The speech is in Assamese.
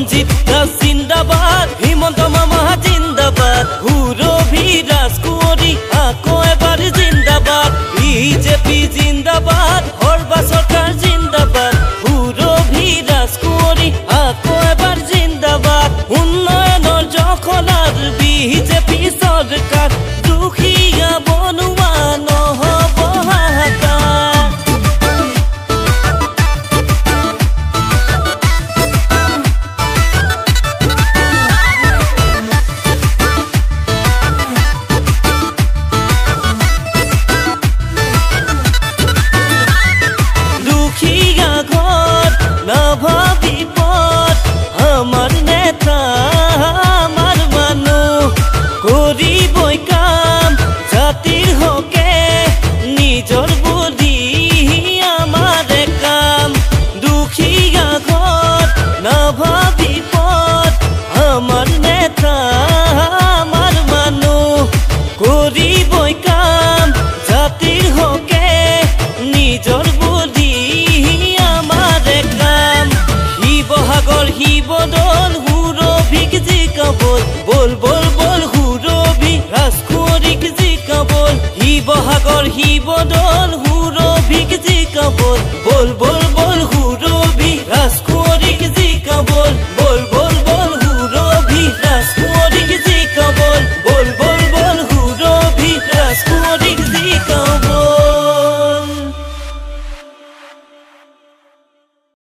ৰঞ্জিত দাস জিন্দাবাদ, হিমন্ত মামা জিন্দাবাদ, হুৰভি ৰাজকুঁৱৰী আকৌ এবাৰ জিন্দাবাদ, বিজেপি জিন্দাবাদ, হৰবা চৰকাৰ জিন্দাবাদ, হুৰভি ৰাজকুঁৱৰী আকৌ এবাৰ জিন্দাবাদ। উন্নয়নৰ জখলাৰ বিজেপি চৰকাৰ, দুখীয়া বনোৱা নহ'ব হাহাকাৰ। দুখীয়া ঘৰ নাভাবি পথ, আমাৰ নেতা আমাৰ মানুহ, কৰিবই কাম জাতিৰ হকে, নিজৰ বুলি আমাৰে কাম। দুখীয়া ঘৰ নাভাবি পথ, আমাৰ নেতা আমাৰ মানুহ, কৰিবই কাম জাতিৰ হকে, নিজৰ বুলি আমাৰে কাম। শিৱসাগৰ শিৱদৌল হুৰভিক জিকাবল, বল বল বল হুৰভি ৰাজকুঁৱৰীক জিকাবল। শিৱসাগৰ শিৱদৌল হুৰভিক জিকাবল, বল বল